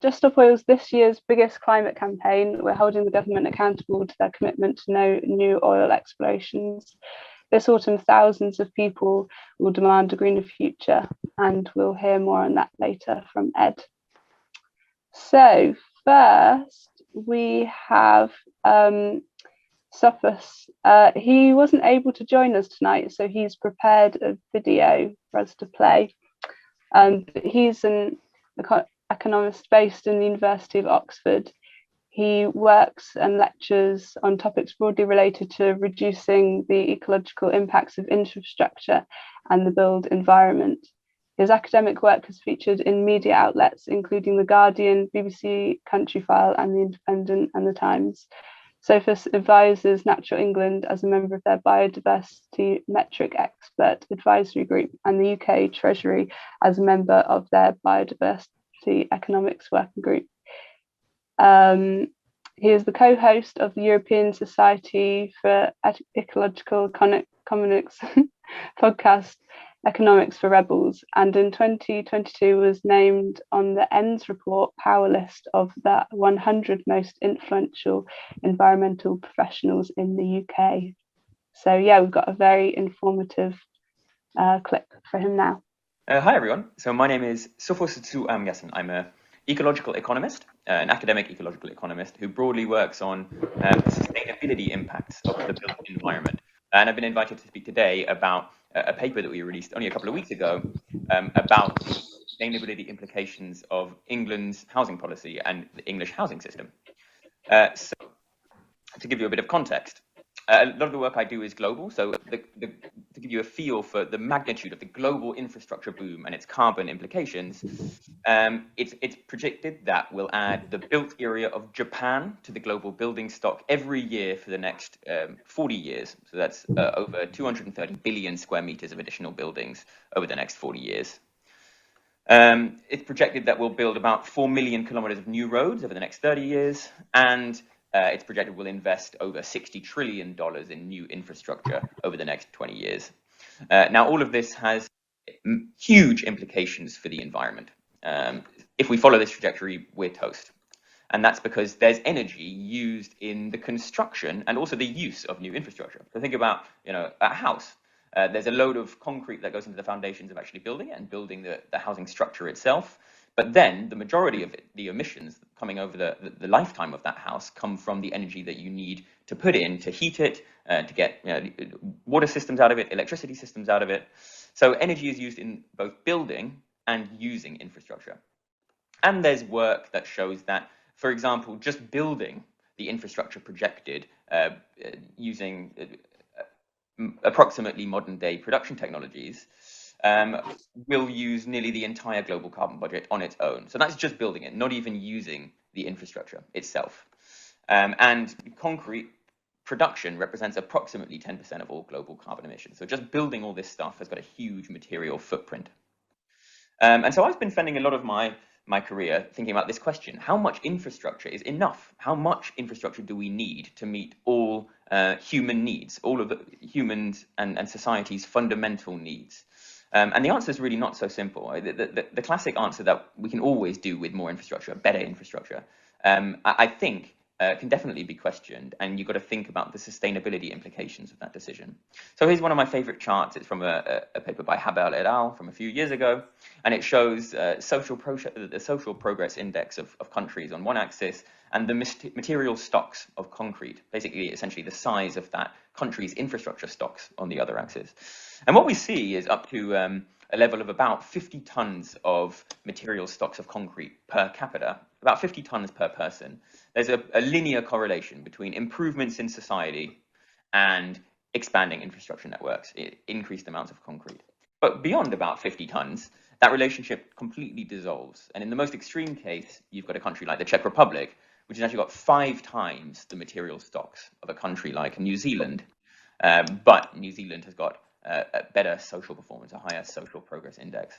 Just Stop Oil's this year's biggest climate campaign. We're holding the government accountable to their commitment to no new oil explorations. This autumn, thousands of people will demand a greener future, and we'll hear more on that later from Ed. So first, we have Sophus. He wasn't able to join us tonight, so he's prepared a video for us to play. He's an economist based in the University of Oxford. He works and lectures on topics broadly related to reducing the ecological impacts of infrastructure and the built environment. His academic work has featured in media outlets, including The Guardian, BBC Countryfile, and The Independent and The Times. Sophus advises Natural England as a member of their biodiversity metric expert advisory group, and the UK Treasury as a member of their biodiversity economics working group. He is the co-host of the European Society for Ecological Economics podcast, Economics for Rebels, and in 2022 was named on the ENDS report power list of the 100 most influential environmental professionals in the UK. So yeah, we've got a very informative clip for him now. Hi everyone. So my name is Sophus Ermgassen. I'm an ecological economist, an academic ecological economist who broadly works on sustainability impacts of the built environment. And I've been invited to speak today about a paper that we released only a couple of weeks ago about the sustainability implications of England's housing policy and the English housing system. So to give you a bit of context, a lot of the work I do is global. So to give you a feel for the magnitude of the global infrastructure boom and its carbon implications, it's predicted that we'll add the built area of Japan to the global building stock every year for the next 40 years. So that's over 230 billion square meters of additional buildings over the next 40 years. It's projected that we'll build about 4 million kilometers of new roads over the next 30 years, and it's projected we'll invest over $60 trillion in new infrastructure over the next 20 years. Now, all of this has huge implications for the environment. If we follow this trajectory, we're toast. And that's because there's energy used in the construction and also the use of new infrastructure. So think about, a house. There's a load of concrete that goes into the foundations of actually building it and building the housing structure itself. But then the majority of the emissions coming over the lifetime of that house come from the energy that you need to put in to heat it, to get water systems out of it, electricity systems out of it. So energy is used in both building and using infrastructure. And there's work that shows that, for example, just building the infrastructure projected using approximately modern day production technologies will use nearly the entire global carbon budget on its own. So that's just building it, not even using the infrastructure itself. And concrete production represents approximately 10% of all global carbon emissions. So just building all this stuff has got a huge material footprint. And so I've been spending a lot of my career thinking about this question: how much infrastructure is enough? How much infrastructure do we need to meet all human needs, all of the humans and society's fundamental needs? And the answer is really not so simple. The classic answer that we can always do with more infrastructure, better infrastructure, I think can definitely be questioned, and you've got to think about the sustainability implications of that decision. So here's one of my favorite charts. It's from a paper by Habel et al. From a few years ago, and it shows the social progress index of countries on one axis and the material stocks of concrete, basically essentially the size of that country's infrastructure stocks on the other axis. And what we see is up to a level of about 50 tons of material stocks of concrete per capita, about 50 tons per person. There's a linear correlation between improvements in society and expanding infrastructure networks, increased amounts of concrete. But beyond about 50 tons, that relationship completely dissolves. And in the most extreme case, you've got a country like the Czech Republic, which has actually got 5 times the material stocks of a country like New Zealand. But New Zealand has got a better social performance, a higher social progress index.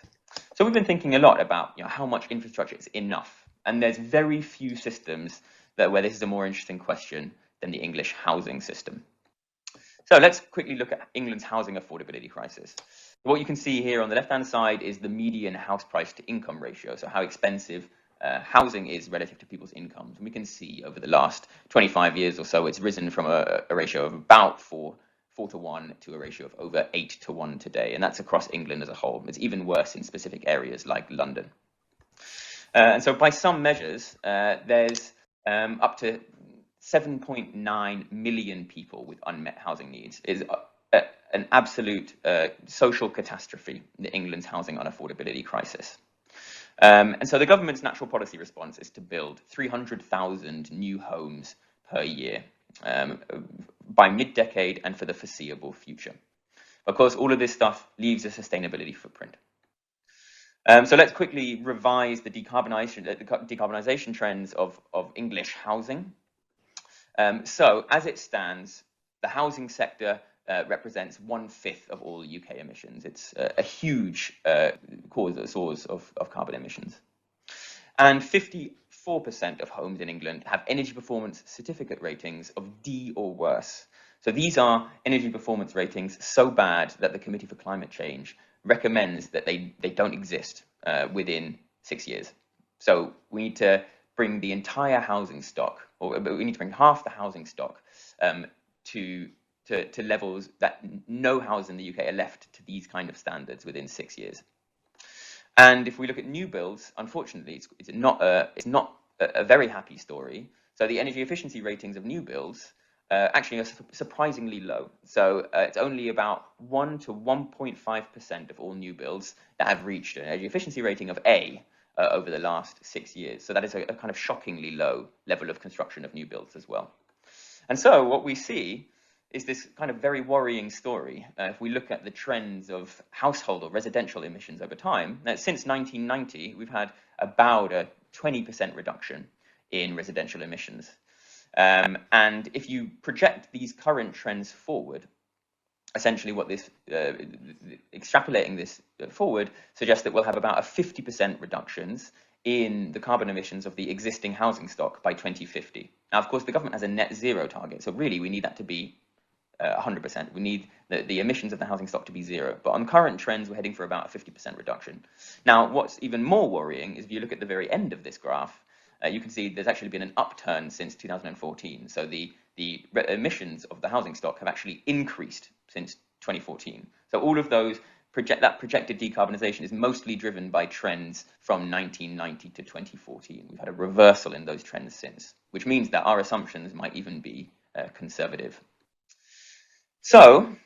So we've been thinking a lot about how much infrastructure is enough. And there's very few systems where this is a more interesting question than the English housing system. So let's quickly look at England's housing affordability crisis. What you can see here on the left-hand side is the median house price to income ratio, so how expensive housing is relative to people's incomes. And we can see over the last 25 years or so, it's risen from a ratio of about 4 to 1 to a ratio of over 8 to 1 today. And that's across England as a whole. It's even worse in specific areas like London. And so by some measures, there's up to 7.9 million people with unmet housing needs. Is an absolute social catastrophe, England's housing unaffordability crisis. And so the government's natural policy response is to build 300,000 new homes per year by mid-decade and for the foreseeable future. Of course, all of this stuff leaves a sustainability footprint. So let's quickly revise the decarbonisation trends of English housing. So as it stands, the housing sector represents 1/5 of all UK emissions. It's a huge source of carbon emissions. And 54% of homes in England have energy performance certificate ratings of D or worse. So these are energy performance ratings so bad that the Committee for Climate Change recommends that they don't exist within 6 years. So we need to bring the entire housing stock, or we need to bring half the housing stock to levels that no house in the UK are left to these kind of standards within 6 years. And if we look at new builds, unfortunately, it's not a very happy story. So the energy efficiency ratings of new builds actually are surprisingly low. So it's only about 1 to 1.5% of all new builds that have reached an energy efficiency rating of A over the last 6 years. So that is a kind of shockingly low level of construction of new builds as well. And so what we see is this kind of very worrying story. If we look at the trends of household or residential emissions over time, since 1990, we've had about a 20% reduction in residential emissions. And if you project these current trends forward, essentially what this, extrapolating this forward, suggests that we'll have about a 50% reductions in the carbon emissions of the existing housing stock by 2050. Now, of course, the government has a net zero target, so really we need that to be 100%. We need the emissions of the housing stock to be zero. But on current trends, we're heading for about a 50% reduction. Now, what's even more worrying is if you look at the very end of this graph, you can see there's actually been an upturn since 2014. So the emissions of the housing stock have actually increased since 2014. So all of those projected decarbonisation is mostly driven by trends from 1990 to 2014. We've had a reversal in those trends since, which means that our assumptions might even be conservative. So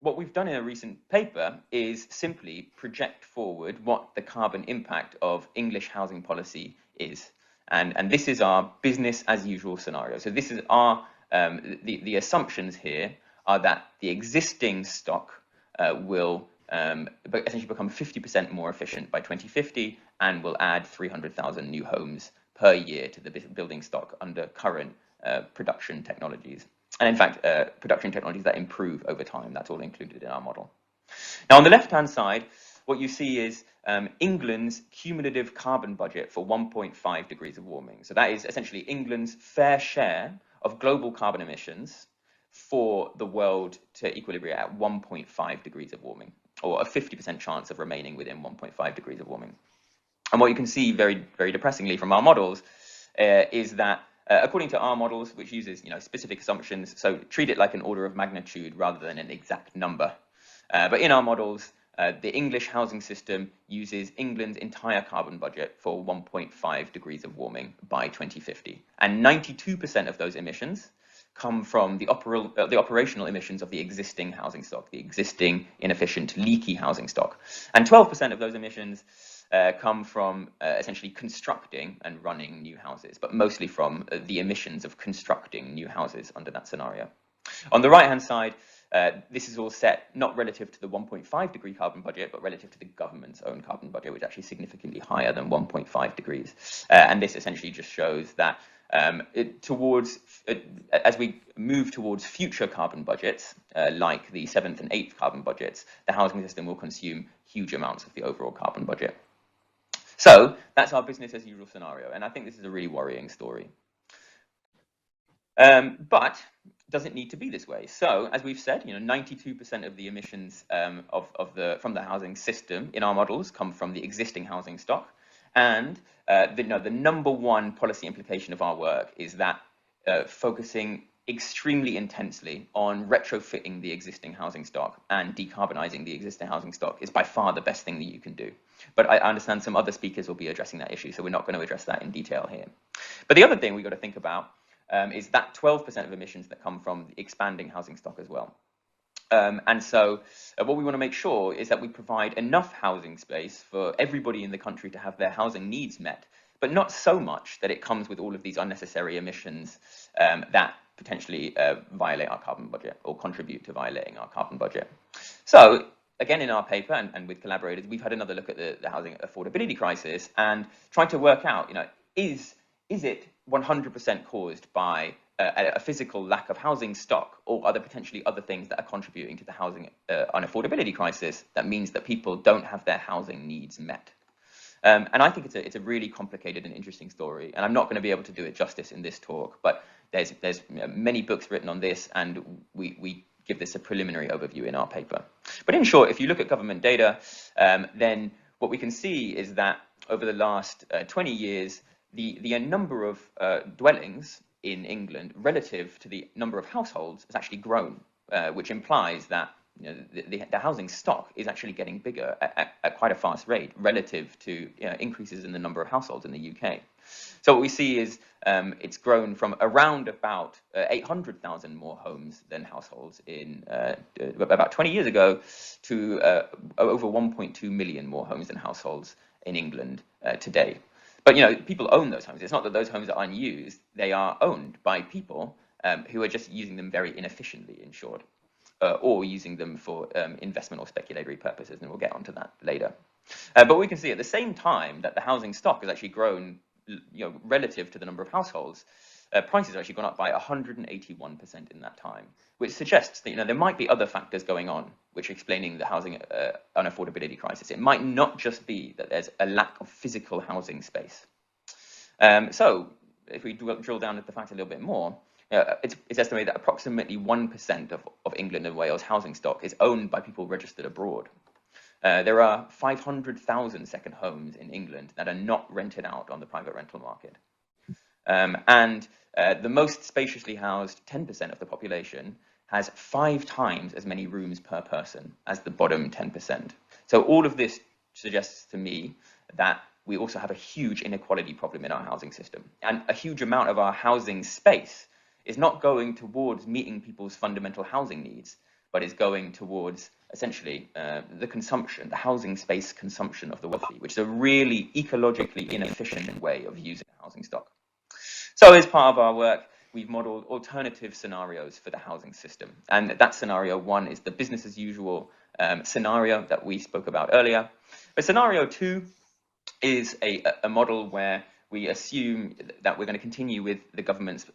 what we've done in a recent paper is simply project forward what the carbon impact of English housing policy is. And this is our business as usual scenario. So this is our, the assumptions here are that the existing stock will essentially become 50% more efficient by 2050 and will add 300,000 new homes per year to the building stock under current production technologies. And in fact, production technologies that improve over time, that's all included in our model. Now, on the left-hand side, what you see is England's cumulative carbon budget for 1.5 degrees of warming. So that is essentially England's fair share of global carbon emissions for the world to equilibrate at 1.5 degrees of warming, or a 50% chance of remaining within 1.5 degrees of warming. And what you can see very, very depressingly from our models is that according to our models, which uses specific assumptions, so treat it like an order of magnitude rather than an exact number. But in our models, the English housing system uses England's entire carbon budget for 1.5 degrees of warming by 2050. And 92% of those emissions come from the operational emissions of the existing housing stock, the existing inefficient, leaky housing stock. And 12% of those emissions come from essentially constructing and running new houses, but mostly from the emissions of constructing new houses under that scenario. On the right-hand side, this is all set not relative to the 1.5 degree carbon budget, but relative to the government's own carbon budget, which is actually significantly higher than 1.5 degrees. And this essentially just shows that as we move towards future carbon budgets, like the 7th and 8th carbon budgets, the housing system will consume huge amounts of the overall carbon budget. So that's our business as usual scenario, and I think this is a really worrying story. But does it need to be this way? So, as we've said, 92% of the emissions from the housing system in our models come from the existing housing stock, And the number one policy implication of our work is that focusing extremely intensely on retrofitting the existing housing stock and decarbonising the existing housing stock is by far the best thing that you can do. But I understand some other speakers will be addressing that issue, so we're not going to address that in detail here. But the other thing we've got to think about is that 12% of emissions that come from the expanding housing stock as well. And so what we want to make sure is that we provide enough housing space for everybody in the country to have their housing needs met, but not so much that it comes with all of these unnecessary emissions that potentially violate our carbon budget or contribute to violating our carbon budget. So again, in our paper and with collaborators, we've had another look at the housing affordability crisis and trying to work out, is it 100% caused by a physical lack of housing stock, or are there potentially other things that are contributing to the housing unaffordability crisis that means that people don't have their housing needs met? And I think it's a really complicated and interesting story, and I'm not going to be able to do it justice in this talk, but there's many books written on this, and we give this a preliminary overview in our paper. But in short, if you look at government data, then what we can see is that over the last 20 years, the number of dwellings in England relative to the number of households has actually grown, which implies that the housing stock is actually getting bigger at quite a fast rate relative to increases in the number of households in the UK. So what we see is it's grown from around about 800,000 more homes than households in about 20 years ago to over 1.2 million more homes than households in England today. But people own those homes. It's not that those homes are unused. They are owned by people who are just using them very inefficiently, in short, or using them for investment or speculatory purposes, and we'll get onto that later. But we can see at the same time that the housing stock has actually grown, relative to the number of households. Prices have actually gone up by 181% in that time, which suggests that there might be other factors going on which are explaining the housing unaffordability crisis. It might not just be that there's a lack of physical housing space. So if we drill down into the fact a little bit more, it's estimated that approximately 1% of England and Wales housing stock is owned by people registered abroad. There are 500,000 second homes in England that are not rented out on the private rental market. And the most spaciously housed 10% of the population has 5 times as many rooms per person as the bottom 10%. So all of this suggests to me that we also have a huge inequality problem in our housing system. And a huge amount of our housing space is not going towards meeting people's fundamental housing needs, but is going towards essentially the housing space consumption of the wealthy, which is a really ecologically inefficient way of using housing stock. So as part of our work, we've modeled alternative scenarios for the housing system. And that scenario 1 is the business as usual scenario that we spoke about earlier. But scenario 2 is a model where we assume that we're going to continue with the government's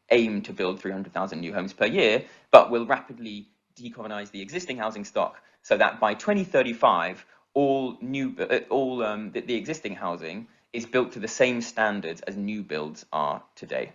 aim to build 300,000 new homes per year, but will rapidly decarbonise the existing housing stock so that by 2035, the existing housing is built to the same standards as new builds are today.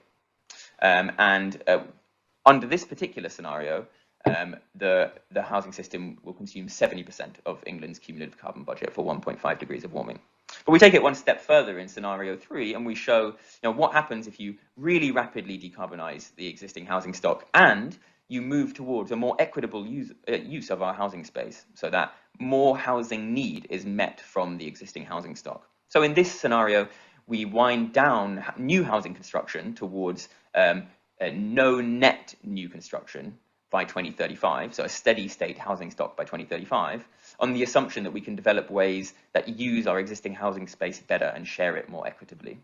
Under this particular scenario, the housing system will consume 70% of England's cumulative carbon budget for 1.5 degrees of warming. But we take it one step further in scenario 3, and we show what happens if you really rapidly decarbonise the existing housing stock and you move towards a more equitable use of our housing space so that more housing need is met from the existing housing stock. So in this scenario, we wind down new housing construction towards no net new construction by 2035, so a steady state housing stock by 2035, on the assumption that we can develop ways that use our existing housing space better and share it more equitably.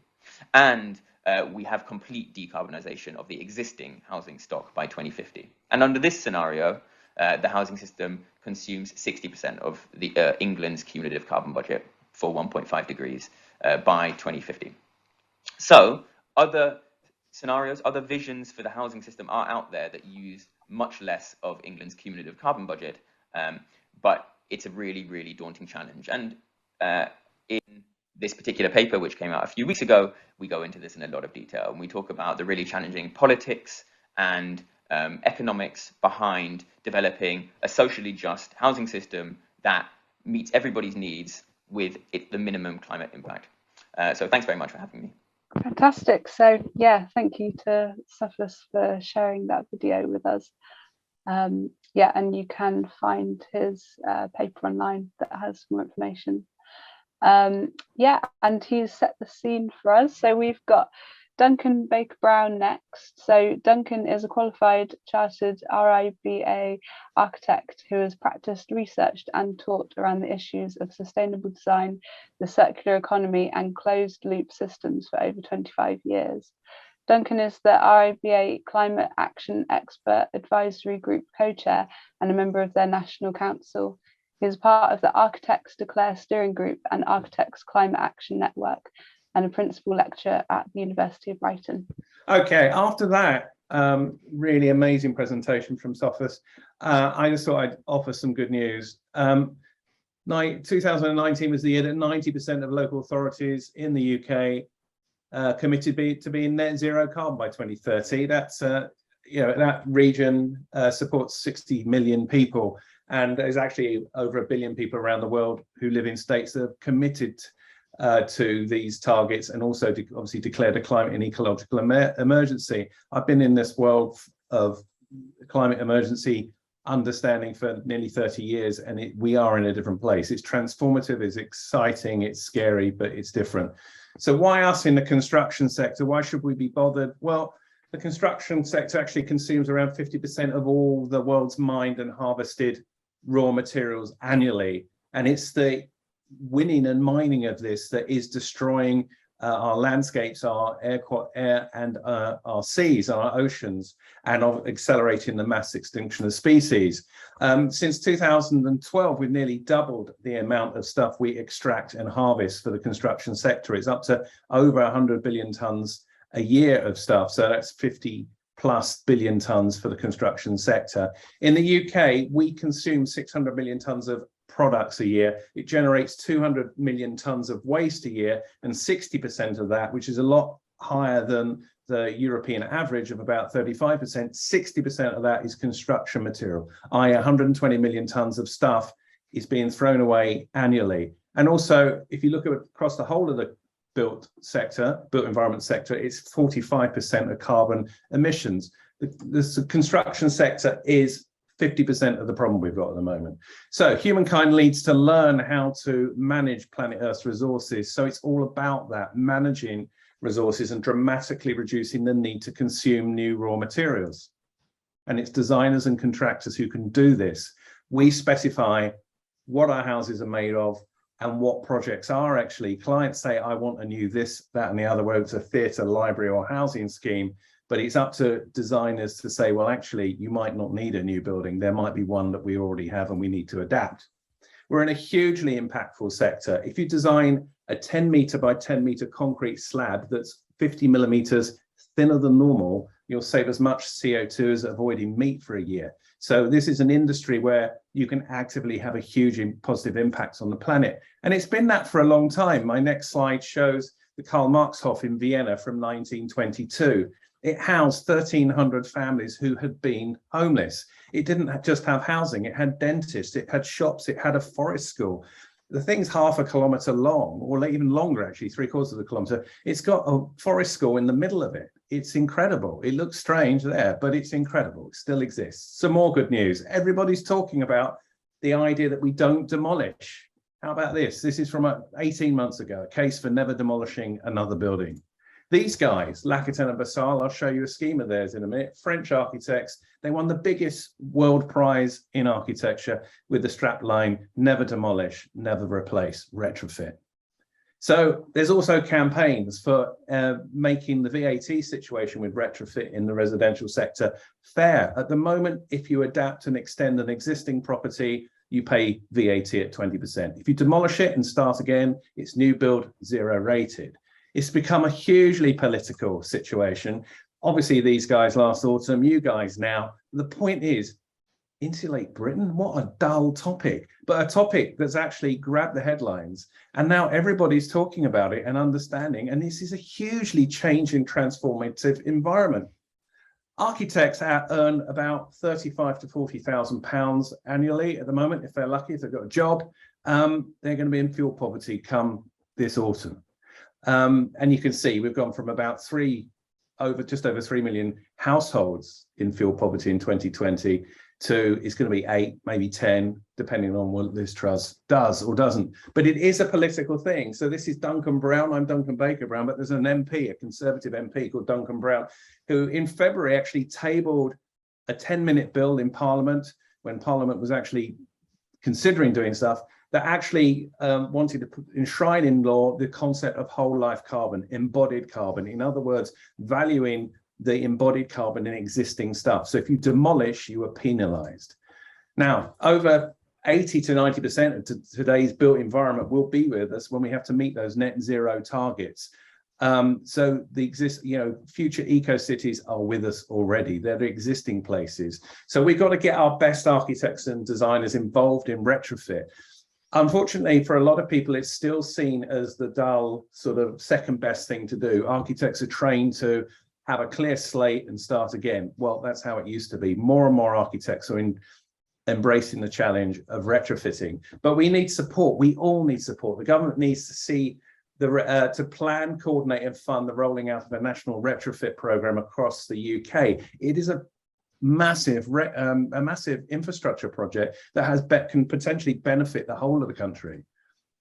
And we have complete decarbonisation of the existing housing stock by 2050. And under this scenario, the housing system consumes 60% of England's cumulative carbon budget for 1.5 degrees by 2050. So other scenarios, other visions for the housing system are out there that use much less of England's cumulative carbon budget, but it's a really, really daunting challenge. And in this particular paper, which came out a few weeks ago, we go into this in a lot of detail, and we talk about the really challenging politics and economics behind developing a socially just housing system that meets everybody's needs with the minimum climate impact. So thanks very much for having me. Fantastic. So yeah, thank you to Sophus for sharing that video with us. Yeah, and you can find his paper online that has more information. Yeah, and he's set the scene for us. So we've got Duncan Baker Brown next. So Duncan is a qualified chartered RIBA architect who has practiced, researched and taught around the issues of sustainable design, the circular economy and closed loop systems for over 25 years. Duncan is the RIBA Climate Action Expert Advisory Group co-chair and a member of their National Council. He is part of the Architects Declare Steering Group and Architects Climate Action Network and a principal lecturer at the University of Brighton. Okay, after that really amazing presentation from Sophus, I just thought I'd offer some good news. 2019 was the year that 90% of local authorities in the UK committed to being net zero carbon by 2030. That's that region supports 60 million people, and there's actually over 1 billion people around the world who live in states that have committed to these targets and also obviously declared a climate and ecological emergency. I've been in this world of climate emergency understanding for nearly 30 years, and we are in a different place. It's transformative, it's exciting, it's scary, but it's different. So why us in the construction sector? Why should we be bothered? Well, the construction sector actually consumes around 50% of all the world's mined and harvested raw materials annually. And it's the winning and mining of this that is destroying our landscapes, our air and our seas, our oceans, and accelerating the mass extinction of species. Since 2012, we've nearly doubled the amount of stuff we extract and harvest for the construction sector. It's up to over 100 billion tons a year of stuff. So that's 50+ billion tons for the construction sector. In the UK, we consume 600 million tons of products a year. It generates 200 million tons of waste a year, and 60% of that, which is a lot higher than the European average of about 35%, 60% of that is construction material, i.e. 120 million tons of stuff is being thrown away annually. And also, if you look at across the whole of the built environment sector, it's 45% of carbon emissions. The construction sector is 50% of the problem we've got at the moment. So humankind needs to learn how to manage planet Earth's resources. So it's all about that, managing resources and dramatically reducing the need to consume new raw materials. And it's designers and contractors who can do this. We specify what our houses are made of and what projects are actually. Clients say, I want a new this, that, and the other, whether it's a theatre, library, or housing scheme. But it's up to designers to say, well, actually, you might not need a new building. There might be one that we already have and we need to adapt. We're in a hugely impactful sector. If you design a 10 metre by 10 metre concrete slab that's 50 millimetres thinner than normal, you'll save as much CO2 as avoiding meat for a year. So this is an industry where you can actively have a huge positive impact on the planet. And it's been that for a long time. My next slide shows the Karl Marx Hof in Vienna from 1922. It housed 1,300 families who had been homeless. It didn't just have housing, it had dentists, it had shops, it had a forest school. The thing's 1/2 kilometre long, or even longer actually, 3/4 of a kilometre. It's got a forest school in the middle of it. It's incredible. It looks strange there, but it's incredible. It still exists. Some more good news. Everybody's talking about the idea that we don't demolish. How about this? This is from 18 months ago, a case for never demolishing another building. These guys, Lacatin and Basal, I'll show you a scheme of theirs in a minute, French architects, they won the biggest world prize in architecture with the strap line, never demolish, never replace, retrofit. So there's also campaigns for making the VAT situation with retrofit in the residential sector fair. At the moment, if you adapt and extend an existing property, you pay VAT at 20%. If you demolish it and start again, it's new build, zero rated. It's become a hugely political situation. Obviously, these guys last autumn, you guys now. The point is, insulate Britain? What a dull topic, but a topic that's actually grabbed the headlines. And now everybody's talking about it and understanding. And this is a hugely changing, transformative environment. Architects earn about £35,000 to £40,000 annually at the moment, if they're lucky, if they've got a job. they're going to be in fuel poverty come this autumn. And you can see we've gone from about just over 3 million households in fuel poverty in 2020 to it's going to be 8, maybe 10, depending on what Liz Truss does or doesn't. But it is a political thing. So this is Duncan Brown. I'm Duncan Baker Brown, but there's an MP, a Conservative MP called Duncan Brown, who in February actually tabled a 10-minute bill in Parliament when Parliament was actually considering doing stuff that actually wanted to enshrine in law the concept of whole life carbon, embodied carbon. In other words, valuing the embodied carbon in existing stuff. So if you demolish, you are penalized. Now, over 80 to 90% of today's built environment will be with us when we have to meet those net zero targets. So the future eco-cities are with us already. They're the existing places. So we've got to get our best architects and designers involved in retrofit. Unfortunately, for a lot of people, it's still seen as the dull sort of second best thing to do. Architects are trained to have a clear slate and start again. Well, that's how it used to be. More and more architects are embracing the challenge of retrofitting. But we need support. We all need support. The government needs to see to plan, coordinate, and fund the rolling out of a national retrofit program across the UK. It is a massive infrastructure project that can potentially benefit the whole of the country,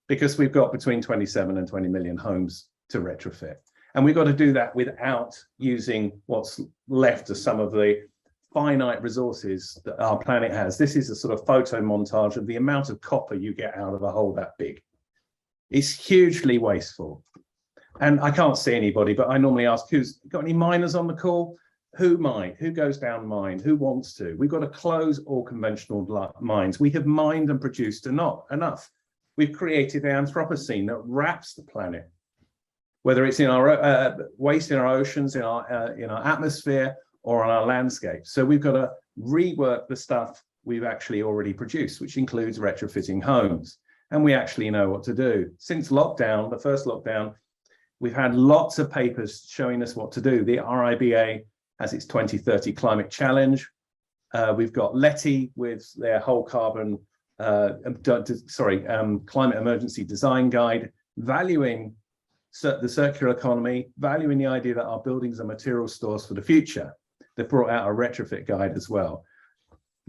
because we've got between 27 and 20 million homes to retrofit. And we've got to do that without using what's left of some of the finite resources that our planet has. This is a sort of photo montage of the amount of copper you get out of a hole that big. It's hugely wasteful. And I can't see anybody, but I normally ask, who's got any miners on the call? Who might? Who goes down mine? Who wants to? We've got to close all conventional mines. We have mined and produced enough. We've created the Anthropocene that wraps the planet, whether it's in our waste in our oceans, in our atmosphere, or on our landscape. So we've got to rework the stuff we've actually already produced, which includes retrofitting homes. And we actually know what to do. Since lockdown, the first lockdown, we've had lots of papers showing us what to do. The RIBA has its 2030 climate challenge. We've got LETI with their whole carbon, climate emergency design guide, valuing the circular economy, valuing the idea that our buildings are material stores for the future. They've brought out a retrofit guide as well.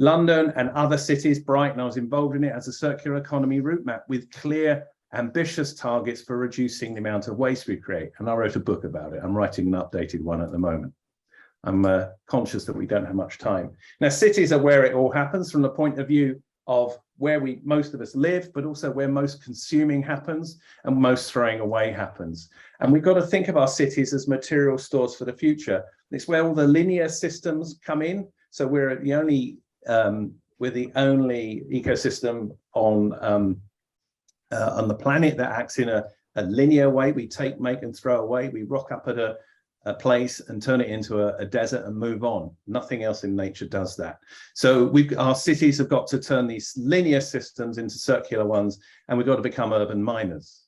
London and other cities, Brighton, I was involved in it, as a circular economy route map with clear, ambitious targets for reducing the amount of waste we create. And I wrote a book about it. I'm writing an updated one at the moment. I'm conscious that we don't have much time. Now, cities are where it all happens from the point of view of where most of us live, but also where most consuming happens and most throwing away happens. And we've got to think of our cities as material stores for the future. It's where all the linear systems come in. So we're the only ecosystem on the planet that acts in a linear way. We take, make, and throw away. We rock up at a place and turn it into a desert and move on. Nothing else in nature does that. So our cities have got to turn these linear systems into circular ones, and we've got to become urban miners.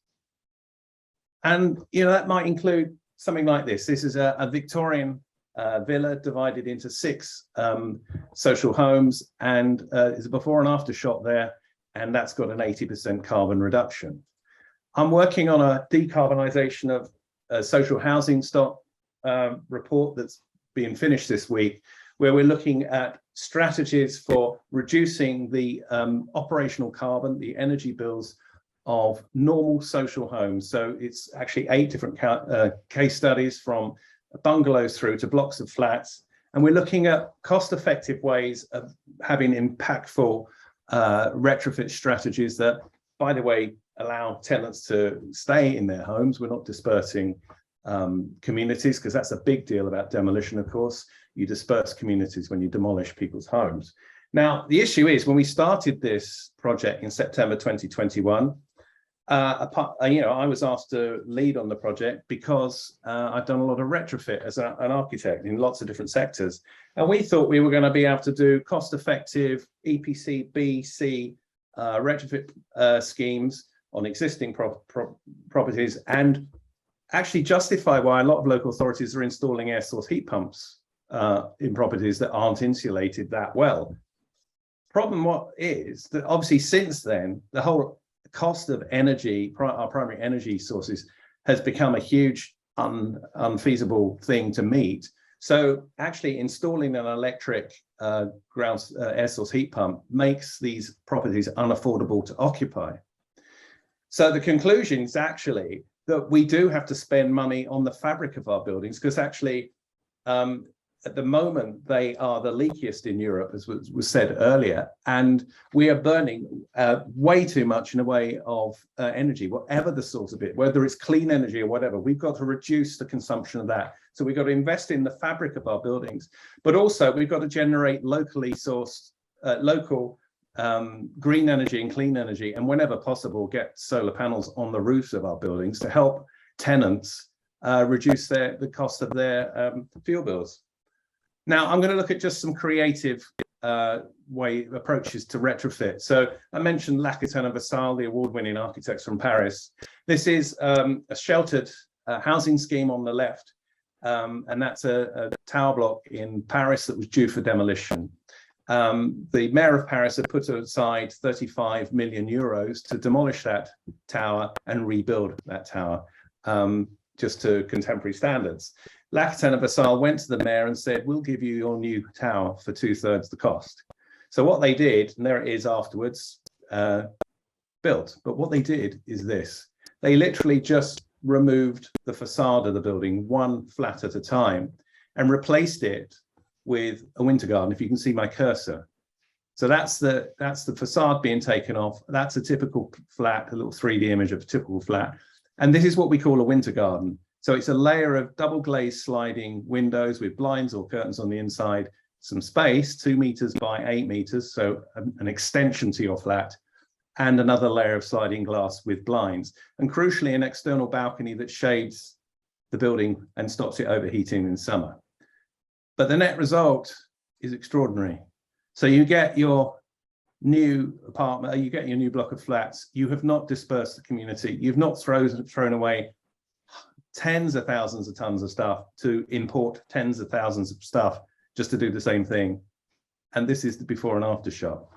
And that might include something like this. This is a Victorian villa divided into 6 social homes, and there's a before and after shot there, and that's got an 80% carbon reduction. I'm working on a decarbonisation of social housing stock report that's being finished this week, where we're looking at strategies for reducing the operational carbon, the energy bills of normal social homes. So it's actually 8 different case studies, from bungalows through to blocks of flats. And we're looking at cost-effective ways of having impactful retrofit strategies that, by the way, allow tenants to stay in their homes. We're not dispersing communities, because that's a big deal about demolition, of course. You disperse communities when you demolish people's homes. Now, the issue is, when we started this project in September 2021, I was asked to lead on the project because I've done a lot of retrofit as an architect in lots of different sectors. And we thought we were going to be able to do cost-effective EPC, BC retrofit schemes on existing properties, and actually justify why a lot of local authorities are installing air source heat pumps in properties that aren't insulated that well. Problem is that obviously since then, the whole cost of energy, our primary energy sources, has become a huge unfeasible thing to meet. So actually installing an electric air source heat pump makes these properties unaffordable to occupy. So the conclusion is actually that we do have to spend money on the fabric of our buildings, because actually at the moment they are the leakiest in Europe, as was said earlier, and we are burning way too much in the way of energy, whatever the source of it, whether it's clean energy or whatever. We've got to reduce the consumption of that. So we've got to invest in the fabric of our buildings, but also we've got to generate locally sourced, local green energy and clean energy, and whenever possible, get solar panels on the roofs of our buildings to help tenants reduce the cost of their fuel bills. Now, I'm going to look at just some creative approaches to retrofit. So I mentioned Lacaton and Vassal, the award-winning architects from Paris. This is a sheltered housing scheme on the left, and that's a tower block in Paris that was due for demolition. The mayor of Paris had put aside 35 million euros to demolish that tower and rebuild that tower just to contemporary standards. Lacaton and Vassal went to the mayor and said, we'll give you your new tower for 2/3 the cost. So what they did, and there it is afterwards, built. But what they did is this. They literally just removed the facade of the building one flat at a time and replaced it with a winter garden, if you can see my cursor. So that's the facade being taken off. That's a typical flat, a little 3D image of a typical flat. And this is what we call a winter garden. So it's a layer of double glazed sliding windows with blinds or curtains on the inside, some space, 2 meters by 8 meters, so an extension to your flat, and another layer of sliding glass with blinds. And crucially, an external balcony that shades the building and stops it overheating in summer. But the net result is extraordinary. So you get your new apartment, you get your new block of flats, you have not dispersed the community, you've not thrown away tens of thousands of tons of stuff to import tens of thousands of stuff just to do the same thing. And this is the before and after shot.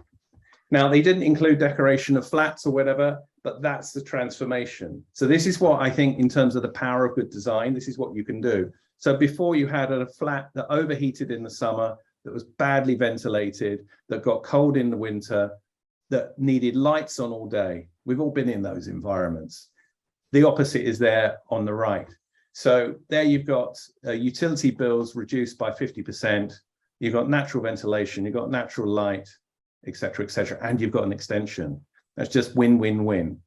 Now, they didn't include decoration of flats or whatever, but that's the transformation. So this is what I think in terms of the power of good design, this is what you can do. So before you had a flat that overheated in the summer, that was badly ventilated, that got cold in the winter, that needed lights on all day. We've all been in those environments. The opposite is there on the right. So there you've got utility bills reduced by 50%. You've got natural ventilation, you've got natural light, et cetera, and you've got an extension. That's just win, win, win.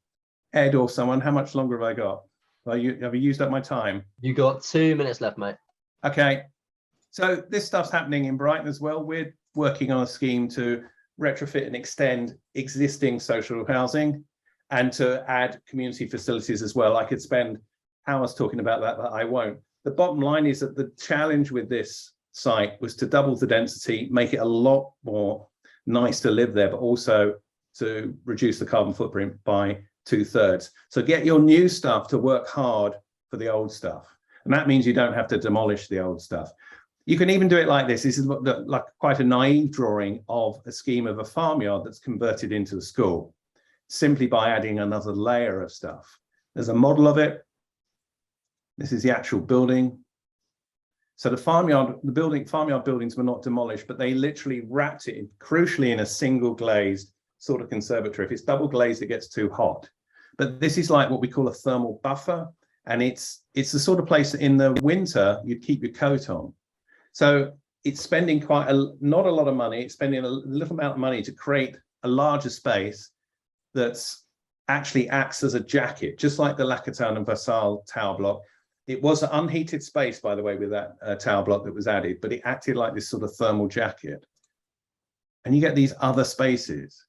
Ed or someone, how much longer have I got? Have you used up my time? You got 2 minutes left, mate. Okay. So this stuff's happening in Brighton as well. We're working on a scheme to retrofit and extend existing social housing and to add community facilities as well. I could spend hours talking about that, but I won't. The bottom line is that the challenge with this site was to double the density, make it a lot more nice to live there, but also to reduce the carbon footprint by 2/3. So get your new stuff to work hard for the old stuff. And that means you don't have to demolish the old stuff. You can even do it like this. This is like quite a naive drawing of a scheme of a farmyard that's converted into a school, simply by adding another layer of stuff. There's a model of it. This is the actual building. So the farmyard buildings were not demolished, but they literally wrapped it crucially in a single glazed sort of conservatory. If it's double glazed, it gets too hot. But this is like what we call a thermal buffer. And it's the sort of place that in the winter, you'd keep your coat on. So it's spending not a lot of money. It's spending a little amount of money to create a larger space that's actually acts as a jacket, just like the Lacaton and Vassal tower block. It was an unheated space, by the way, with that tower block that was added, but it acted like this sort of thermal jacket. And you get these other spaces.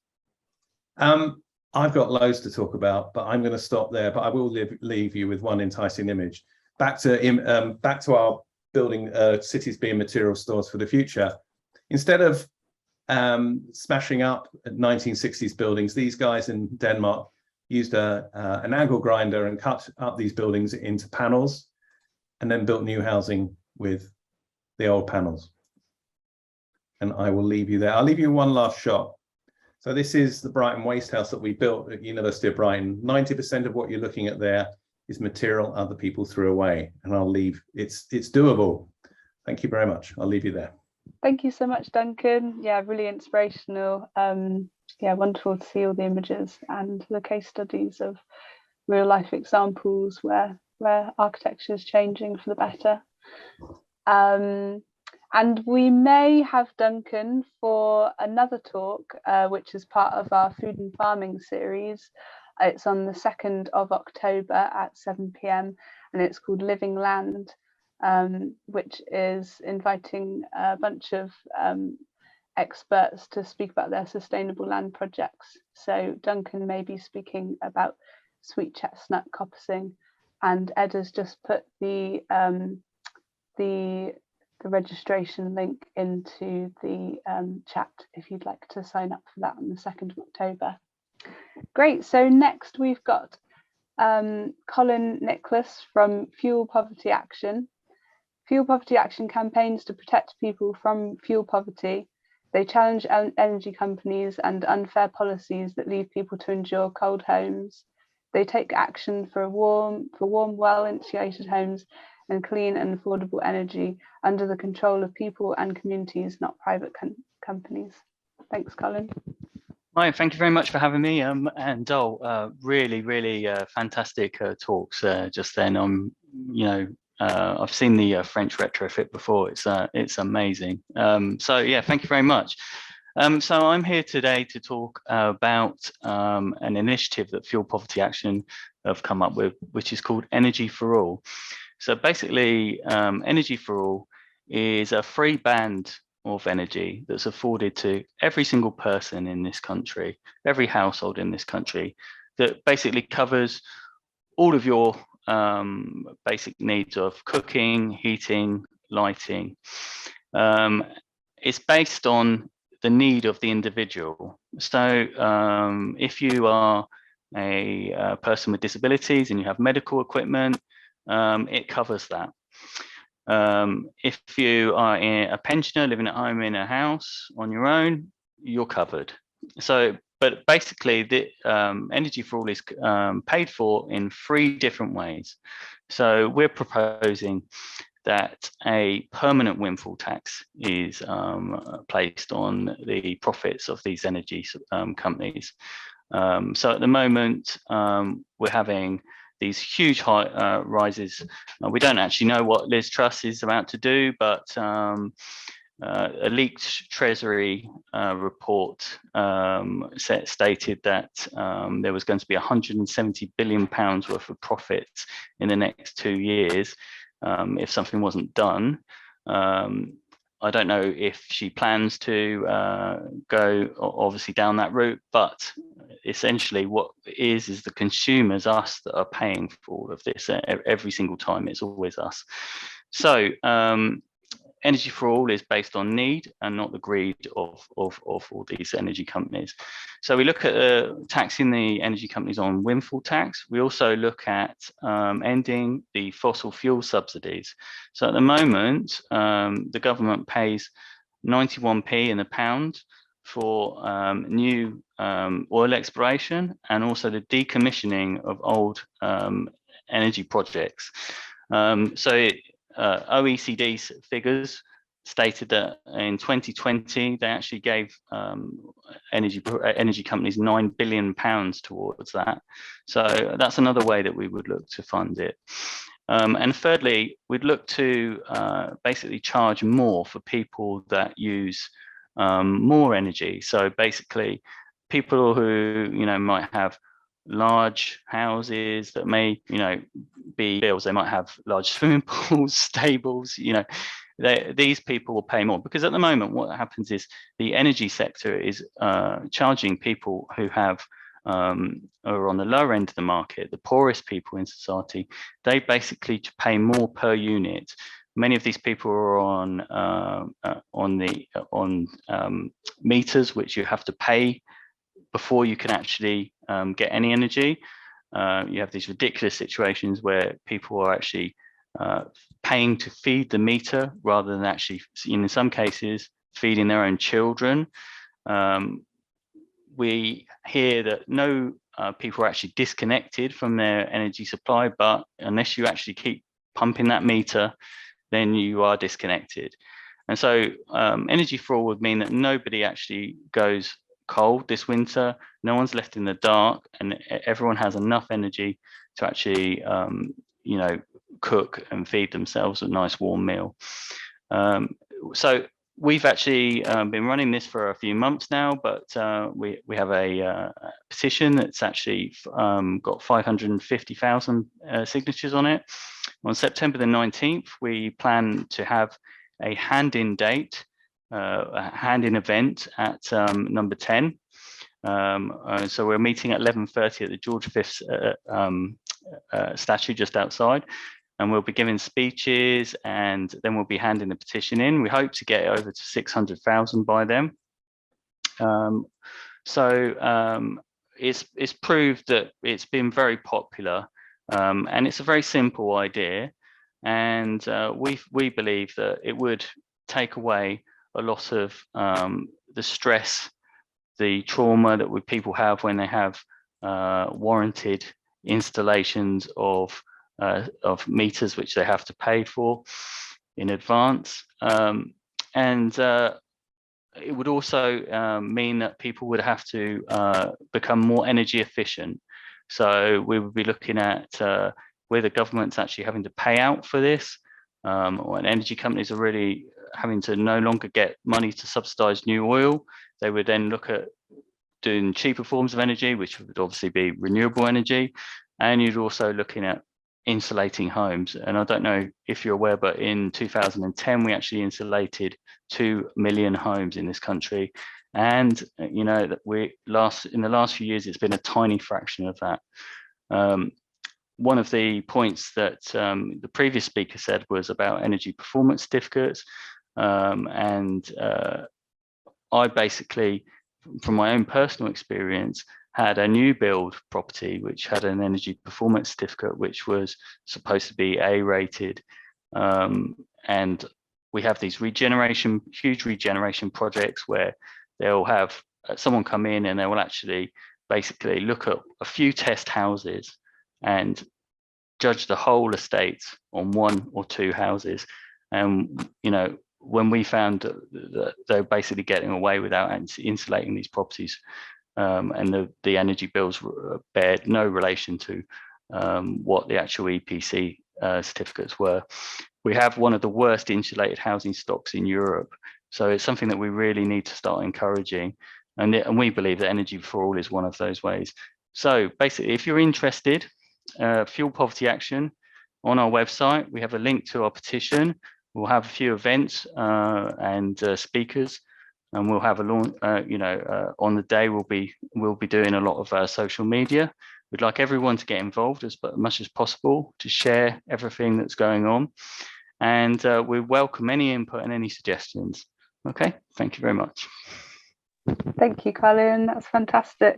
I've got loads to talk about, but I'm going to stop there. But I will leave you with one enticing image. Back to our building cities being material stores for the future. Instead of smashing up 1960s buildings, these guys in Denmark used an angle grinder and cut up these buildings into panels and then built new housing with the old panels. And I will leave you there. I'll leave you one last shot. So this is the Brighton Waste House that we built at University of Brighton. 90% of what you're looking at there is material other people threw away, and I'll leave. It's doable. Thank you very much. I'll leave you there. Thank you so much, Duncan. Yeah, really inspirational. Yeah, wonderful to see all the images and the case studies of real life examples where architecture is changing for the better. And we may have Duncan for another talk, which is part of our food and farming series. It's on the 2nd of October at 7 p.m. and it's called Living Land, which is inviting a bunch of experts to speak about their sustainable land projects. So Duncan may be speaking about sweet chestnut coppicing, and Ed has just put the registration link into the chat if you'd like to sign up for that on the 2nd of October. Great, so next we've got Colin Nickles from Fuel Poverty Action. Fuel Poverty Action campaigns to protect people from fuel poverty. They challenge energy companies and unfair policies that leave people to endure cold homes. They take action for warm, well-insulated homes and clean and affordable energy under the control of people and communities, not private companies. Thanks, Colin. Hi, thank you very much for having me. Really fantastic talks just then. I've seen the French retrofit before. It's amazing. So yeah, thank you very much. So I'm here today to talk about an initiative that Fuel Poverty Action have come up with, which is called Energy for All. So basically, Energy for All is a free band of energy that's afforded to every single person in this country, every household in this country, that basically covers all of your basic needs of cooking, heating, lighting. It's based on the need of the individual. So if you are a person with disabilities and you have medical equipment, it covers that. If you are a pensioner living at home in a house on your own, you're covered. So, but basically the Energy for All is paid for in 3 different ways. So we're proposing that a permanent windfall tax is placed on the profits of these energy companies. So at the moment, we're having these huge high rises. We don't actually know what Liz Truss is about to do, but a leaked Treasury report stated that there was going to be £170 billion worth of profits in the next 2 years if something wasn't done. I don't know if she plans to go obviously down that route, but essentially what it is the consumers, us, that are paying for all of this every single time. It's always us. So Energy for All is based on need and not the greed of all these energy companies. So we look at taxing the energy companies on windfall tax. We also look at ending the fossil fuel subsidies. So at the moment, the government pays 91p in the pound for new oil exploration and also the decommissioning of old energy projects. OECD figures stated that in 2020 they actually gave energy companies £9 billion towards that. So that's another way that we would look to fund it. And thirdly, we'd look to basically charge more for people that use more energy. So basically, people who might have large houses that may be bills, they might have large swimming pools, stables, these people will pay more, because at the moment what happens is the energy sector is charging people who have are on the lower end of the market, the poorest people in society. They basically pay more per unit. Many of these people are on meters which you have to pay before you can actually get any energy. You have these ridiculous situations where people are actually paying to feed the meter rather than actually, in some cases, feeding their own children. we hear that no people are actually disconnected from their energy supply, but unless you actually keep pumping that meter, then you are disconnected. And so energy for all would mean that nobody actually goes cold this winter, no one's left in the dark, and everyone has enough energy to actually you know, cook and feed themselves a nice warm meal. So we've actually been running this for a few months now, but we have a petition that's actually got 550,000 signatures on it. On September the 19th, we plan to have a hand-in date, a hand-in event at number 10. So we're meeting at 11:30 at the George V statue just outside, and we'll be giving speeches, and then we'll be handing the petition in. We hope to get it over to 600,000 by then. It's proved that it's been very popular, and it's a very simple idea, and we believe that it would take away a lot of the stress, the trauma that people have when they have warranted installations of meters which they have to pay for in advance, and it would also mean that people would have to become more energy efficient. So we would be looking at where the government's actually having to pay out for this, or energy companies are really having to no longer get money to subsidize new oil. They would then look at doing cheaper forms of energy, which would obviously be renewable energy, and you'd also looking at insulating homes. And I don't know if you're aware, but in 2010 we actually insulated 2 million homes in this country, and you know that in the last few years it's been a tiny fraction of that. One of the points that the previous speaker said was about energy performance certificates, and I basically, from my own personal experience, had a new build property which had an energy performance certificate which was supposed to be A rated, and we have these huge regeneration projects where they'll have someone come in and they will actually basically look at a few test houses and judge the whole estate on 1 or 2 houses. And you know, when we found that they're basically getting away without insulating these properties, and the energy bills bear no relation to what the actual EPC certificates were. We have one of the worst insulated housing stocks in Europe, so it's something that we really need to start encouraging, and we believe that Energy for All is one of those ways. So basically, if you're interested, Fuel Poverty Action, on our website we have a link to our petition. We'll have a few events and speakers, and we'll have a launch. On the day we'll be doing a lot of social media. We'd like everyone to get involved as much as possible, to share everything that's going on, and we welcome any input and any suggestions. Okay, thank you very much. Thank you, Colin. That's fantastic.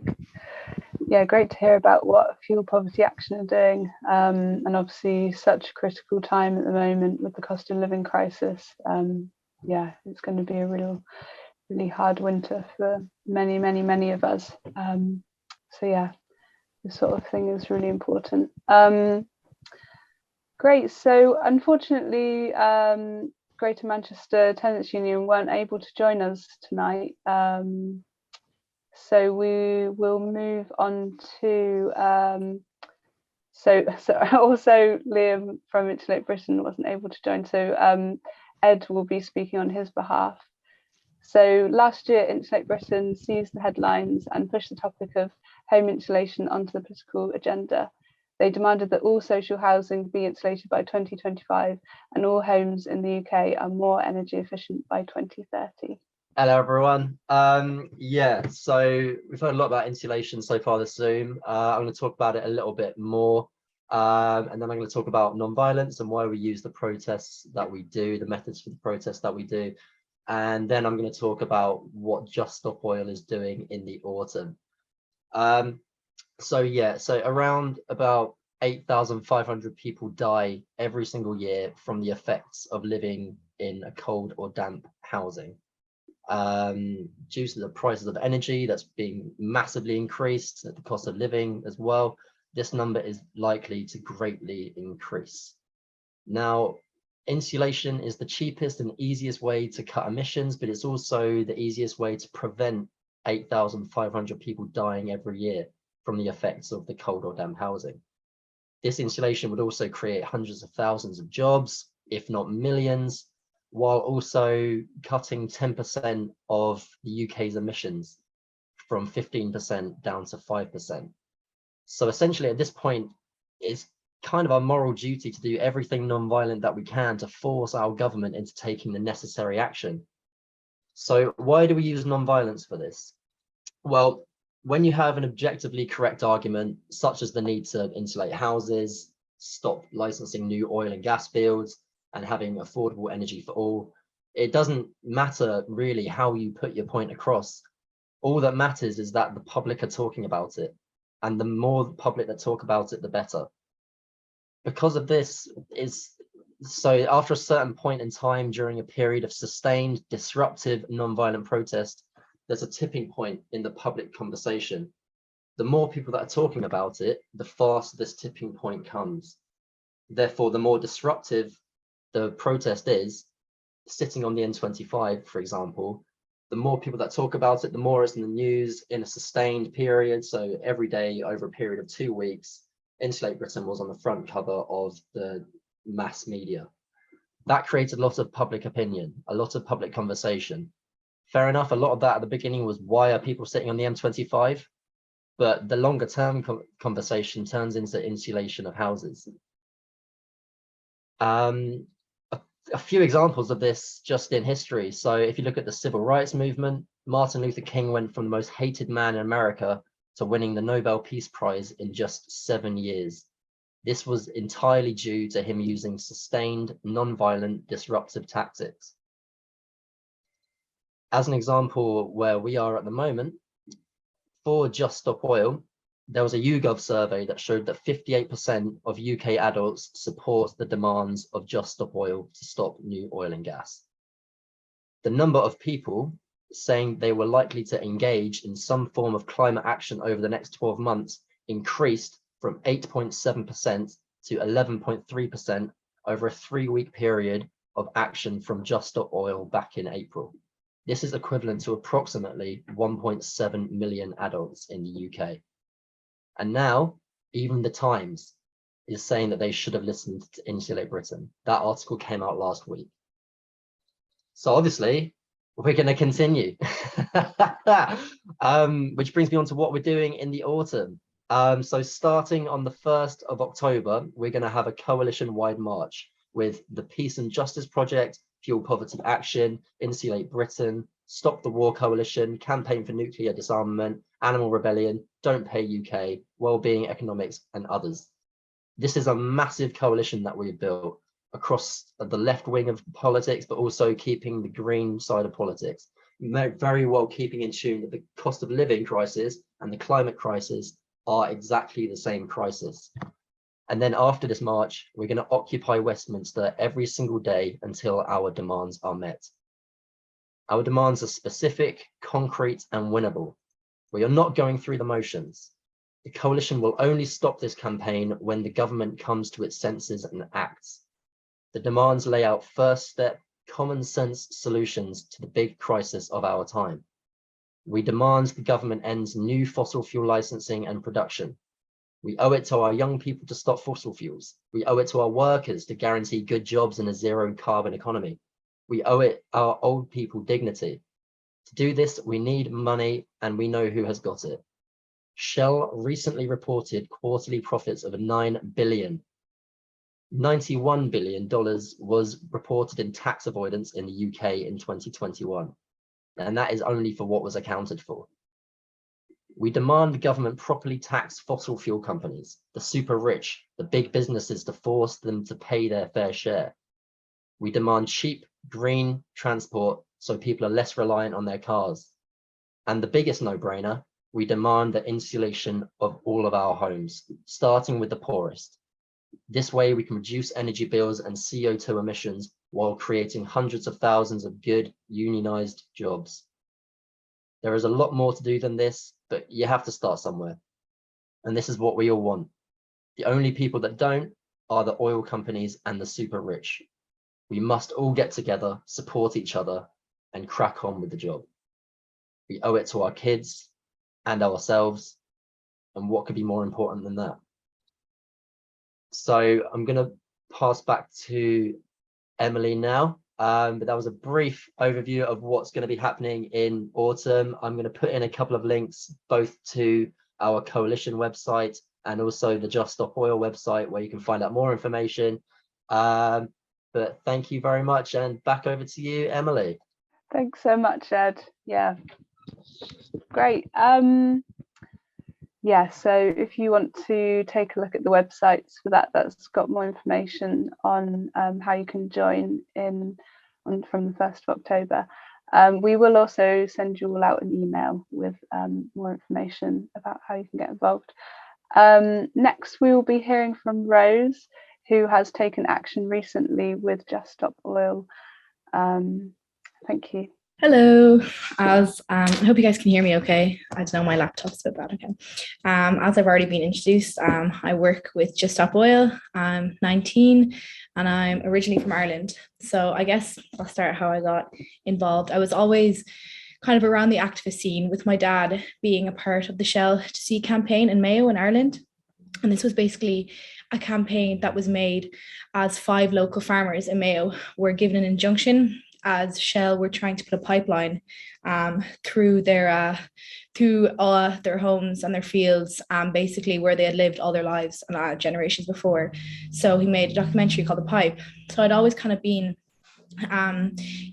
Yeah, great to hear about what Fuel Poverty Action are doing, and obviously such a critical time at the moment with the cost of living crisis. Yeah, it's going to be a really hard winter for many of us. So yeah, this sort of thing is really important. Great. So unfortunately, Greater Manchester Tenants Union weren't able to join us tonight. So we will move on to so also Liam from Insulate Britain wasn't able to join, so Ed will be speaking on his behalf. So last year, Insulate Britain seized the headlines and pushed the topic of home insulation onto the political agenda. They demanded that all social housing be insulated by 2025 and all homes in the UK are more energy efficient by 2030. Hello everyone. Yeah, so we've heard a lot about insulation so far this Zoom. I'm going to talk about it a little bit more, and then I'm going to talk about non-violence and why we use the protests that we do, the methods for the protests that we do, and then I'm going to talk about what Just Stop Oil is doing in the autumn. So around about 8,500 people die every single year from the effects of living in a cold or damp housing. due to the prices of energy that's being massively increased, the cost of living as well. This number is likely to greatly increase. Now, insulation is the cheapest and easiest way to cut emissions, but it's also the easiest way to prevent 8,500 people dying every year from the effects of the cold or damp housing. This insulation would also create hundreds of thousands of jobs, if not millions, while also cutting 10% of the UK's emissions from 15% down to 5%. So essentially at this point, it's kind of our moral duty to do everything non-violent that we can to force our government into taking the necessary action. So why do we use non-violence for this? Well, when you have an objectively correct argument, such as the need to insulate houses, stop licensing new oil and gas fields, and having affordable energy for all, it doesn't matter really how you put your point across. All that matters is that the public are talking about it. And the more the public that talk about it, the better. Because of this, so after a certain point in time during a period of sustained, disruptive, non-violent protest, there's a tipping point in the public conversation. The more people that are talking about it, the faster this tipping point comes. Therefore, the more disruptive the protest is, sitting on the N25, for example, the more people that talk about it, the more it's in the news in a sustained period. So every day over a period of 2 weeks, Insulate Britain was on the front cover of the mass media. That created a lot of public opinion, a lot of public conversation. Fair enough, a lot of that at the beginning was, why are people sitting on the M25? But the longer term conversation turns into insulation of houses. A few examples of this just in history. So if you look at the civil rights movement, Martin Luther King went from the most hated man in America to winning the Nobel Peace Prize in just 7 years. This was entirely due to him using sustained, non-violent, disruptive tactics. As an example where we are at the moment, for Just Stop Oil, there was a YouGov survey that showed that 58% of UK adults support the demands of Just Stop Oil to stop new oil and gas. The number of people saying they were likely to engage in some form of climate action over the next 12 months increased from 8.7% to 11.3% over a 3-week period of action from Just Stop Oil back in April. This is equivalent to approximately 1.7 million adults in the UK. And now, even the Times is saying that they should have listened to Insulate Britain. That article came out last week. So obviously, we're going to continue. Which brings me on to what we're doing in the autumn. So starting on the 1st of October, we're going to have a coalition-wide march with the Peace and Justice Project, Fuel Poverty Action, Insulate Britain, Stop the War Coalition, Campaign for Nuclear Disarmament, Animal Rebellion, Don't Pay UK, Wellbeing Economics, and others. This is a massive coalition that we've built across the left wing of politics, but also keeping the green side of politics. Very well keeping in tune that the cost of living crisis and the climate crisis are exactly the same crisis. And then after this march, we're going to occupy Westminster every single day until our demands are met. Our demands are specific, concrete, and winnable. We are not going through the motions. The coalition will only stop this campaign when the government comes to its senses and acts. The demands lay out first step, common sense solutions to the big crisis of our time. We demand the government ends new fossil fuel licensing and production. We owe it to our young people to stop fossil fuels. We owe it to our workers to guarantee good jobs in a zero carbon economy. We owe it our old people dignity. To do this, we need money, and we know who has got it. Shell recently reported quarterly profits of $9 billion. $91 billion was reported in tax avoidance in the UK in 2021. And that is only for what was accounted for. We demand the government properly tax fossil fuel companies, the super rich, the big businesses, to force them to pay their fair share. We demand cheap, green transport so people are less reliant on their cars. And the biggest no-brainer, we demand the insulation of all of our homes, starting with the poorest. This way we can reduce energy bills and CO2 emissions while creating hundreds of thousands of good unionized jobs. There is a lot more to do than this, but you have to start somewhere. And this is what we all want. The only people that don't are the oil companies and the super rich. We must all get together, support each other, and crack on with the job. We owe it to our kids and ourselves, and what could be more important than that? So I'm going to pass back to Emily now, but that was a brief overview of what's going to be happening in autumn. I'm going to put in a couple of links both to our coalition website and also the Just Stop Oil website, where you can find out more information. But thank you very much, and back over to you, Emily. Thanks so much, Ed. Yeah, great. Yeah, so if you want to take a look at the websites for that, that's got more information on how you can join in from the 1st of October. We will also send you all out an email with more information about how you can get involved. Next, we will be hearing from Rose, who has taken action recently with Just Stop Oil. Thank you. Hello, I hope you guys can hear me okay. I don't know, my laptop's a bit bad. Okay. As I've already been introduced, I work with Just Stop Oil. I'm 19 and I'm originally from Ireland. So I guess I'll start how I got involved. I was always kind of around the activist scene, with my dad being a part of the Shell to Sea campaign in Mayo in Ireland. And this was basically a campaign that was made as 5 local farmers in Mayo were given an injunction as Shell were trying to put a pipeline through their homes and their fields, basically where they had lived all their lives and generations before. So he made a documentary called The Pipe. So I'd always kind of been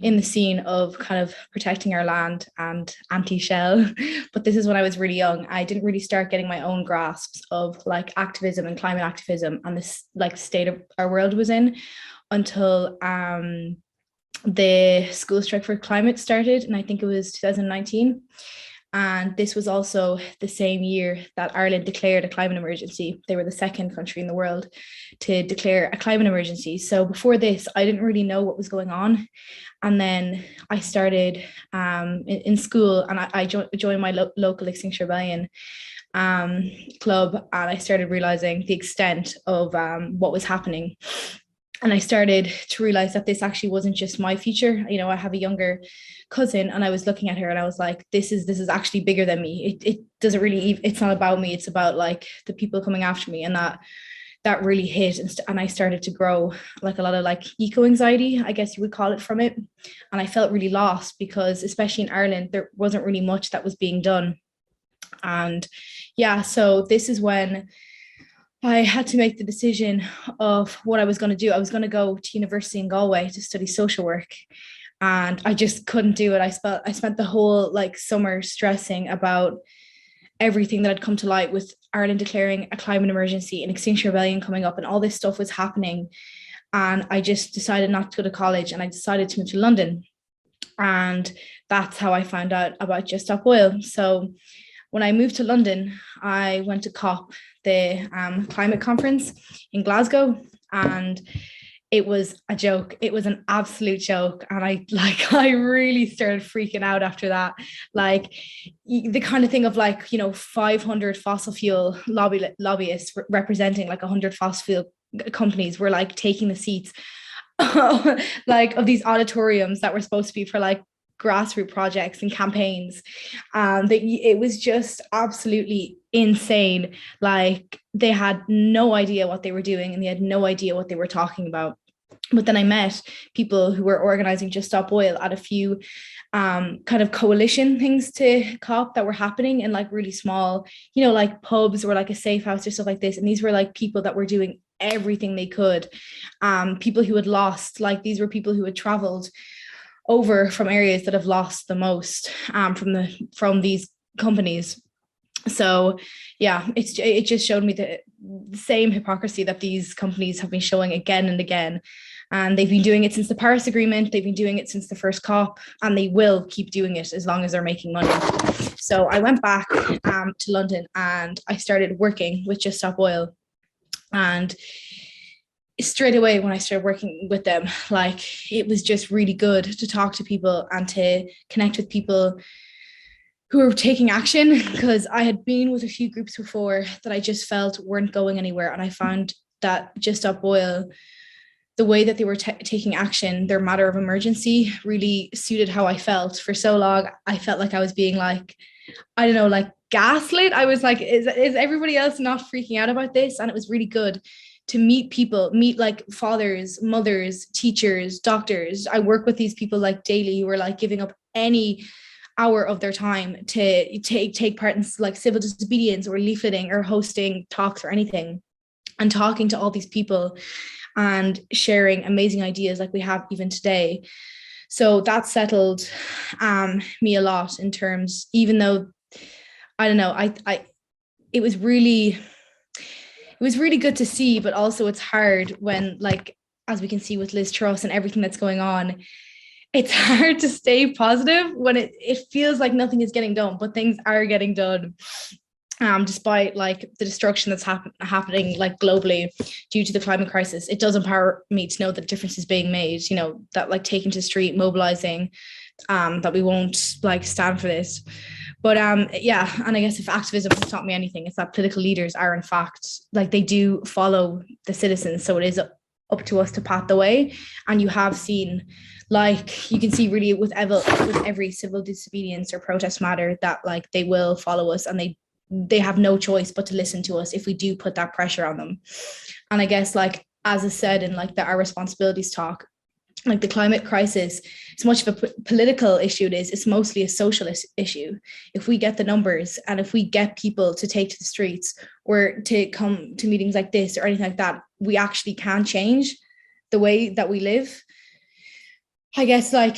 in the scene of kind of protecting our land and anti-Shell, but this is when I was really young. I didn't really start getting my own grasps of like activism and climate activism and this like state of our world was in until the school strike for climate started, and I think it was 2019. And this was also the same year that Ireland declared a climate emergency. They were the 2nd country in the world to declare a climate emergency. So before this, I didn't really know what was going on. And then I started in school, and I joined my local Extinction Rebellion club, and I started realizing the extent of what was happening. And I started to realize that this actually wasn't just my future. You know, I have a younger cousin, and I was looking at her and I was like, this is actually bigger than me. It doesn't really, it's not about me. It's about like the people coming after me. And that really hit. And I started to grow like a lot of like eco-anxiety, I guess you would call it, from it. And I felt really lost because especially in Ireland, there wasn't really much that was being done. And yeah, so this is when I had to make the decision of what I was going to do. I was going to go to university in Galway to study social work, and I just couldn't do it. I spent the whole like summer stressing about everything that had come to light with Ireland declaring a climate emergency and Extinction Rebellion coming up, and all this stuff was happening. And I just decided not to go to college, and I decided to move to London. And that's how I found out about Just Stop Oil. So when I moved to London, I went to COP, the climate conference in Glasgow, and it was a joke. It was an absolute joke. And I really started freaking out after that. Like the kind of thing of like, you know, 500 fossil fuel lobbyists representing like 100 fossil fuel companies were like taking the seats like of these auditoriums that were supposed to be for like grassroots projects and campaigns. It was just absolutely insane. Like they had no idea what they were doing and they had no idea what they were talking about. But then I met people who were organizing Just Stop Oil at a few kind of coalition things to COP that were happening in like really small, you know, like pubs or like a safe house or stuff like this. And these were like people that were doing everything they could. People who had lost, like these were people who had traveled over from areas that have lost the most from these companies. So yeah, it just showed me the same hypocrisy that these companies have been showing again and again. And they've been doing it since the Paris Agreement. They've been doing it since the first COP, and they will keep doing it as long as they're making money. So I went back to London and I started working with Just Stop Oil. And straight away when I started working with them, like it was just really good to talk to people and to connect with people who were taking action, because I had been with a few groups before that I just felt weren't going anywhere. And I found that Just Stop Oil, the way that they were taking action, their matter of emergency, really suited how I felt. For so long, I felt like I was being like, I don't know, like gaslit. I was like, is everybody else not freaking out about this? And it was really good to meet people, meet like fathers, mothers, teachers, doctors. I work with these people like daily who are like giving up any hour of their time to take part in like civil disobedience or leafleting or hosting talks or anything, and talking to all these people and sharing amazing ideas like we have even today. So that settled me a lot in terms, even though, I don't know, it was really good to see, but also it's hard when, like, as we can see with Liz Truss and everything that's going on, it's hard to stay positive when it feels like nothing is getting done, but things are getting done. Despite like the destruction that's happening like globally due to the climate crisis. It does empower me to know that difference is being made, you know, that like taking to the street, mobilizing, that we won't like stand for this. But yeah, and I guess if activism has taught me anything, it's that political leaders are in fact, like, they do follow the citizens. So it is up to us to path the way. And you have seen, like, you can see really with every civil disobedience or protest matter that like they will follow us, and they have no choice but to listen to us if we do put that pressure on them. And I guess, like, as I said in like Our Responsibilities talk, like the climate crisis, as much of a political issue it's mostly a social issue. If we get the numbers and if we get people to take to the streets or to come to meetings like this or anything like that, we actually can change the way that we live. I guess, like,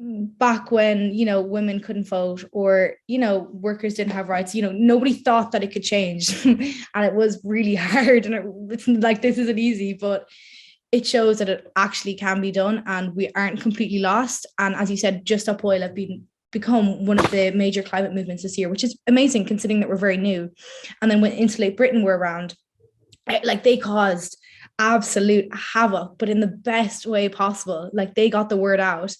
back when, you know, women couldn't vote, or, you know, workers didn't have rights, you know, nobody thought that it could change. And it was really hard, and it's like, this isn't easy, but it shows that it actually can be done and we aren't completely lost. And as you said, Just Stop Oil have become one of the major climate movements this year, which is amazing considering that we're very new. And then when Insulate Britain were around, like, they caused absolute havoc, but in the best way possible. Like, they got the word out.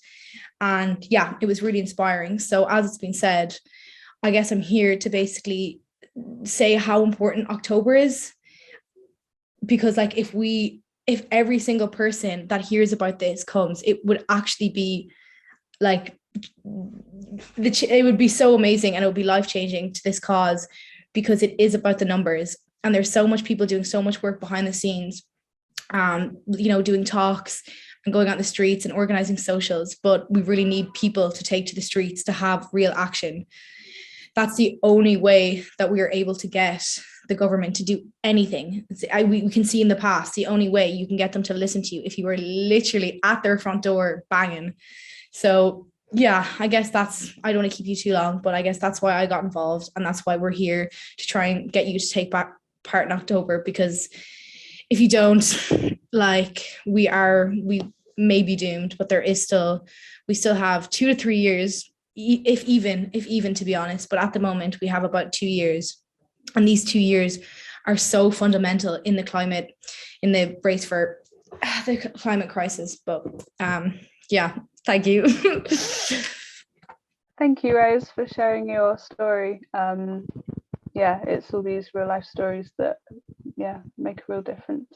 And yeah, it was really inspiring. So as it's been said, I guess I'm here to basically say how important October is, because like if every single person that hears about this comes, it would actually be like, it would be so amazing, and it would be life-changing to this cause, because it is about the numbers, and there's so much people doing so much work behind the scenes, you know, doing talks and going out in the streets and organizing socials, but we really need people to take to the streets to have real action. That's the only way that we are able to get the government to do anything. We can see in the past, the only way you can get them to listen to you if you are literally at their front door banging. So yeah, I guess I don't want to keep you too long, but I guess that's why I got involved, and that's why we're here, to try and get you to take back part in October, because if you don't, like, we may be doomed, but we still have 2 to 3 years, if even to be honest. But at the moment we have about 2 years, and these 2 years are so fundamental in the race for the climate crisis. But yeah, thank you. Thank you, Rose, for sharing your story. Yeah, it's all these real life stories that make a real difference.